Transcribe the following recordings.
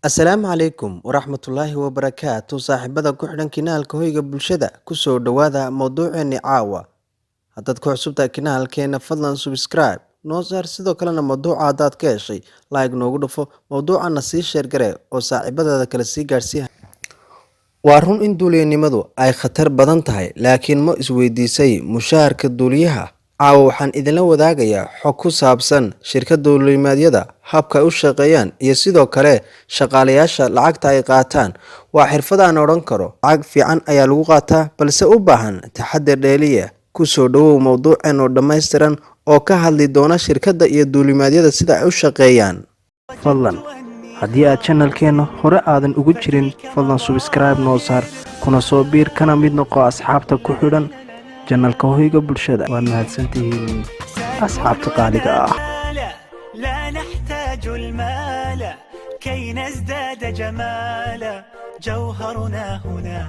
Asalaamu calaykum waraxmatullaahi wabarakaatu saaxiibada ku xidhan kinaalka hoyga bulshada kusoo dhowaada mawduuceeni caawa haddaad ku cusubtahay kinaalkeena fadlan subscribe noo saar sidoo kalena mawduuca haddaad ka heshay like noogu dhufo mawduucana sii sheergaree oo saaxiibadaada kale sii gaadhsiiya waa run in duuliyanimadu ay khatar badan tahay laakiin ma isweydiisay mushaharka duuliyaha caawa waxaan idinla wadaagayaa xog ku saabsan shirkadda duulimaadyada habka ay u shaqeeyaan iyo sidoo kale shaqaalayaasha lacagta ay qaataan waa xirfad aan odhan karo lacag fiican ayaa lagu qaataa balse u baahan taxaddar dheeliya kusoo dhowow mawduuceen oo dhammaystiran oo ka hadli doona shirkadda iyo duulimaadyada sida ay u shaqeeyaan fadlan haddii aad channelkeena hore aadan ugu jirin fadlan subscribe noo saar kuna soo biir kana mid noqo asxaabta ku xidhan channelka hoyga bulshada waad mahadsantihiin asxaabta qaaliga ah لا نحتاج المال كي نزداد جمالا جوهرنا هنا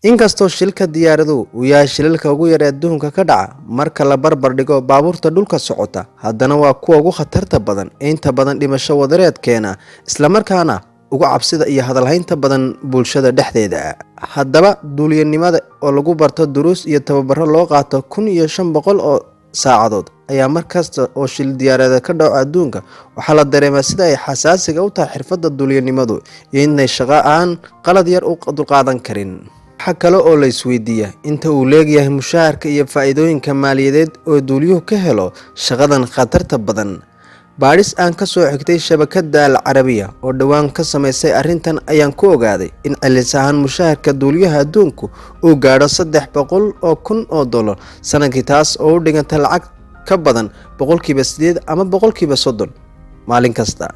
inkastoo shilka diyaaradu uu yahay shilalka ugu yar ee adduunka ka dhaca marka la barbar dhigo baabuurta dhulka socota haddana waa kuwa ugu khatarta badan inta badan dhimasho wadareedkeena islamarkaana ugu cabsida iyo hadalhaynta badan bulshada dhexdeeda haddaba duuliyanimada oo lagu barto duruus iyo tababaro loo qaato 1500 oo saacadood ayaa markasta oo shil diyaareed ka dhaco adduunka waxaa la dareemaa sida ay xasaasiga u tahay xirfadda duuliyanimadu iyo inay shaqo aan qalad yar u dulqaadan karin waxa kale oo la isweydiiyaa inta uu leeyahay mushaharka iyo faa'iidooyinka maaliyadeed oo duuliyuhu ka helo shaqadan khatarta badan baadhis aan ka soo xigtay shabakadda Al Carabiya oo dhawaan ka samaysay arrintan ayaan ku ogaaday in celcelis ahaan mushaharka duuliyaha adduunku uu gaadho $300,000 sanadkii taas oo u dhiganta lacag ka badan 8% ama 30% maalin kasta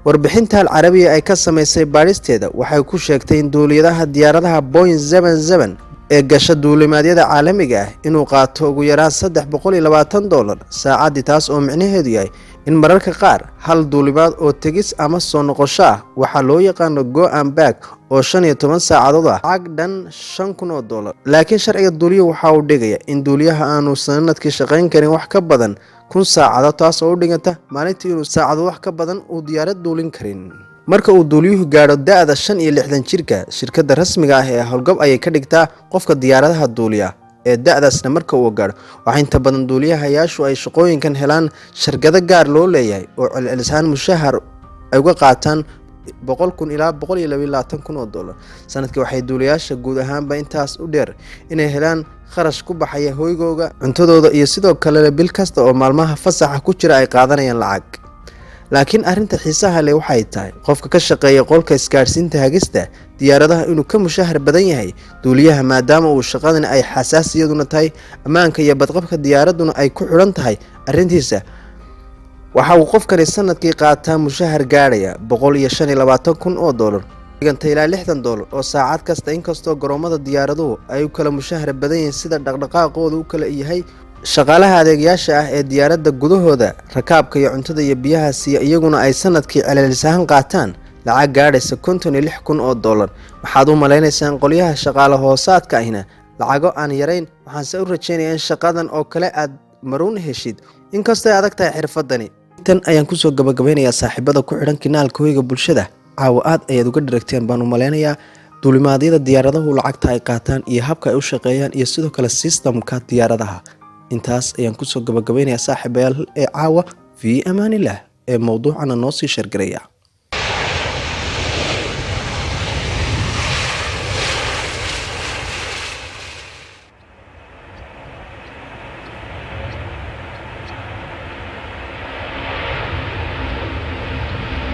warbixinta Al Carabiya ay ka samaysay baadhisteeda waxay ku sheegtay in duuliyadaha diyaaradaha Boeing 77 ee gasha duulimaadyada caalamiga ah inuu qaato ugu yaraan $320 saacadii taas oo micnaheedu yahay in mararka qaar hal duulimaad oo tegis ama soo noqosho ah waxaa loo yaqaano go and back oo 15 saacadood ah lacag dhan $5,000 laakiin sharciga duuliyaha waxa uu dhigaya in duuliyaha aanu sanadkii shaqayn karin wax ka badan 1000 saacadood taas oo u dhiganta maalintii inuu saacado wax ka badan uu diyaarad duulin karin marka uu duuliyuhu gaadho da'da 65 jirka shirkadda rasmiga ah ee howlgab ayay ka dhigtaa qofka diyaaradaha duuliya ee da'daasna marka uu gaadho waxa inta badan duuliyahayaashu ay shaqooyinkan helaan shirkado gaar loo leeyahay oo celcelis ahaan mushahar ay uga qaataan $100,000 ilaa $120,000 sanadkii waxay duuliyaasha guud ahaanba intaas u dheer inay helaan kharash ku baxaya hoygooda cuntadooda iyo sidoo kale bil kasta oo maalmaha fasaxa ku jira ay qaadanayaan lacag laakiin arrinta xiisaha leh waxay tahay qofka ka shaqeeya qolka isgaarsiinta hagista diyaaradaha inuu ka mushahar badan yahay duuliyaha maadaama uu shaqadan ay xasaasiyaduna tahay ammaanka iyo badqabka diyaaraduna ay ku xidhan tahay arrintiisa waxa uu qofkani sanadkii qaataa mushahar gaadhaya $125,000 dhiganta ilaa $60 oo saacad kasta inkastoo garoomada diyaaraduhu ay u kala mushahar badan yihiin sida dhaqdhaqaaqooda u kala yahay shaqaalaha adeegyaasha ah ee diyaaradda gudahooda rakaabka iyo cuntada iyo biyaha siiya iyaguna ay sanadkii celcelis ahaan qaataan lacag gaadhaysa $56,000 waxaad u maleynaysaan qolyaha shaqaale hoosaadka ahina lacago aan yarayn waxaanse u rajaynayaa in shaqadan oo kale aad maruun heshid inkastoo ay adag tahay xirfadani tan ayaan kusoo gabagabeynayaa saaxiibada ku xidhan kinaalka hoyga bulshada caawa aad ayaad uga dharagteen baan u maleynayaa duulimaadyada diyaaradahu lacagta ay qaataan iyo habka ay u shaqeeyaan iyo sidoo kale systemka diyaaradaha intaas ayaan kusoo gabagabeynayaa saaxiibayaal ee caawa fi amaanillah ee mawduucana noo sii sheergaraya